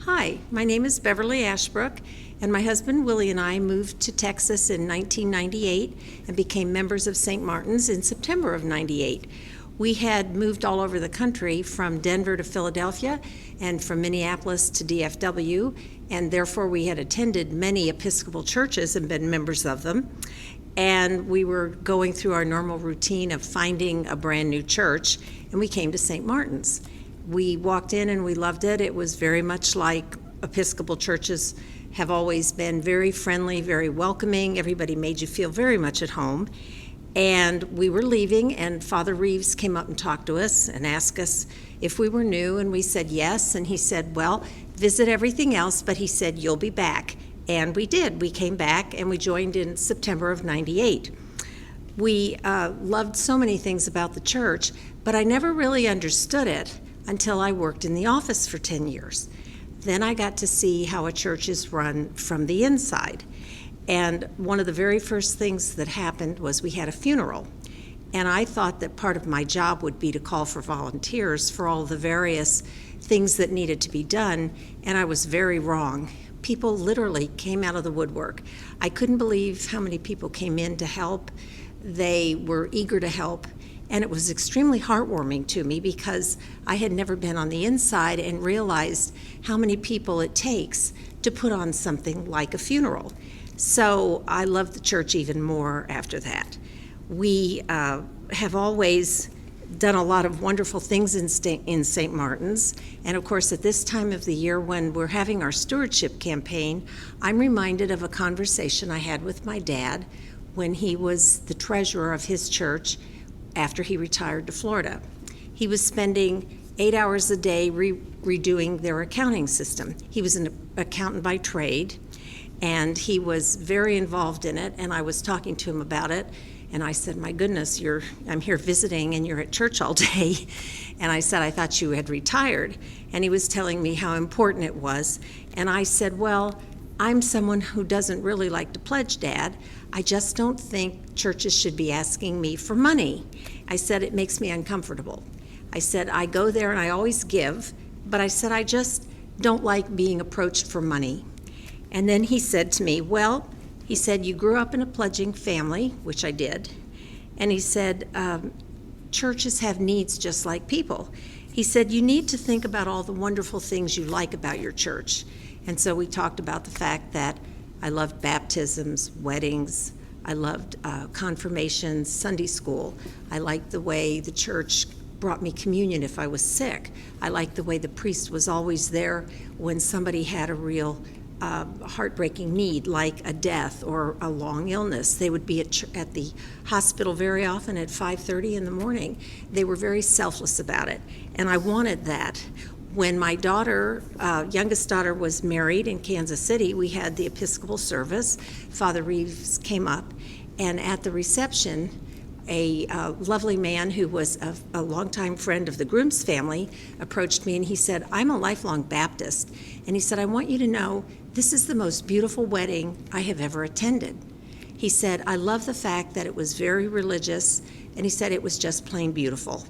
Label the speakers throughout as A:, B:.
A: Hi, my name is Beverly Ashbrook, and my husband Willie and I moved to Texas in 1998 and became members of St. Martin's in September of '98. We had moved all over the country from Denver to Philadelphia and from Minneapolis to DFW, and therefore we had attended many Episcopal churches and been members of them. And we were going through our normal routine of finding a brand new church, and we came to St. Martin's. We walked in and we loved it. It was very much like Episcopal churches have always been, very friendly, very welcoming. Everybody made you feel very much at home. And we were leaving, and Father Reeves came up and talked to us and asked us if we were new, and we said yes. And he said, well, visit everything else, but he said, you'll be back. And we did. We came back, and we joined in September of '98. We loved so many things about the church, but I never really understood it until I worked in the office for 10 years. Then I got to see how a church is run from the inside. And one of the very first things that happened was we had a funeral. And I thought that part of my job would be to call for volunteers for all the various things that needed to be done, and I was very wrong. People literally came out of the woodwork. I couldn't believe how many people came in to help. They were eager to help. And it was extremely heartwarming to me because I had never been on the inside and realized how many people it takes to put on something like a funeral. So I loved the church even more after that. We have always done a lot of wonderful things in St. Martin's. And of course, at this time of the year when we're having our stewardship campaign, I'm reminded of a conversation I had with my dad when he was the treasurer of his church after he retired to Florida. He was spending 8 hours a day redoing their accounting system. He was an accountant by trade, and he was very involved in it, and I was talking to him about it, and I said, my goodness, I'm here visiting and you're at church all day. And I said, I thought you had retired. And he was telling me how important it was. And I said, well, I'm someone who doesn't really like to pledge, Dad. I just don't think churches should be asking me for money. I said, it makes me uncomfortable. I said, I go there and I always give, but I said, I just don't like being approached for money. And then he said to me, well, he said, you grew up in a pledging family, which I did. And he said, churches have needs just like people. He said, you need to think about all the wonderful things you like about your church. And so we talked about the fact that I loved baptisms, weddings, I loved confirmations, Sunday school. I liked the way the church brought me communion if I was sick. I liked the way the priest was always there when somebody had a real heartbreaking need, like a death or a long illness. They would be at the hospital very often at 5:30 in the morning. They were very selfless about it, and I wanted that. When my daughter, youngest daughter, was married in Kansas City, we had the Episcopal service. Father Reeves came up, and at the reception, a lovely man who was a longtime friend of the groom's family approached me, and he said, I'm a lifelong Baptist. And he said, I want you to know this is the most beautiful wedding I have ever attended. He said, I love the fact that it was very religious, and he said it was just plain beautiful.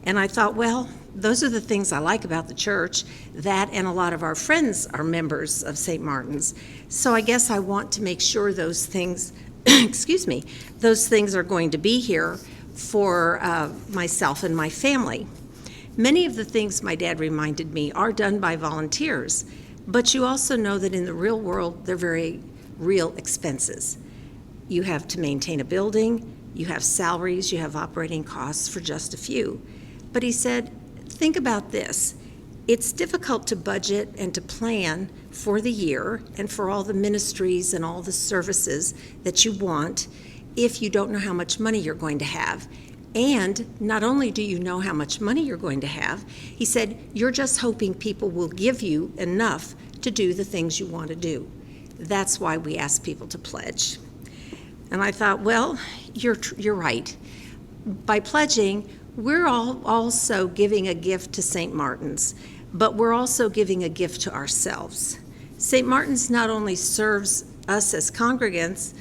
A: And I thought, well, those are the things I like about the church. That and a lot of our friends are members of St. Martin's. So I guess I want to make sure those things, those things are going to be here for myself and my family. Many of the things my dad reminded me are done by volunteers, but you also know that in the real world, they're very real expenses. You have to maintain a building, you have salaries, you have operating costs for just a few. But he said, think about this. It's difficult to budget and to plan for the year and for all the ministries and all the services that you want if you don't know how much money you're going to have. And not only do you know how much money you're going to have, he said, you're just hoping people will give you enough to do the things you want to do. That's why we ask people to pledge. And I thought, well, you're right. By pledging, we're all also giving a gift to St. Martin's, but we're also giving a gift to ourselves. St. Martin's not only serves us as congregants,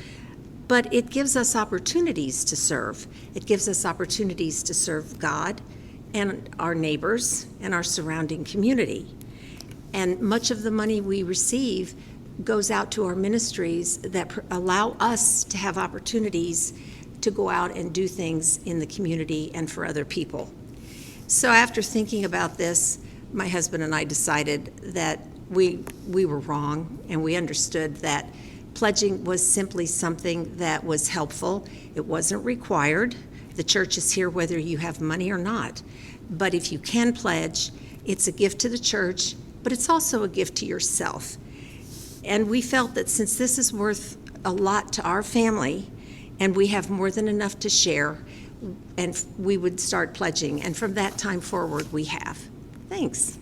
A: but it gives us opportunities to serve. It gives us opportunities to serve God and our neighbors and our surrounding community. And much of the money we receive goes out to our ministries that allow us to have opportunities to go out and do things in the community and for other people. So after thinking about this, my husband and I decided that we were wrong, and we understood that pledging was simply something that was helpful. It wasn't required. The church is here whether you have money or not. But if you can pledge, it's a gift to the church, but it's also a gift to yourself. And we felt that since this is worth a lot to our family, and we have more than enough to share, and we would start pledging. And from that time forward, we have. Thanks.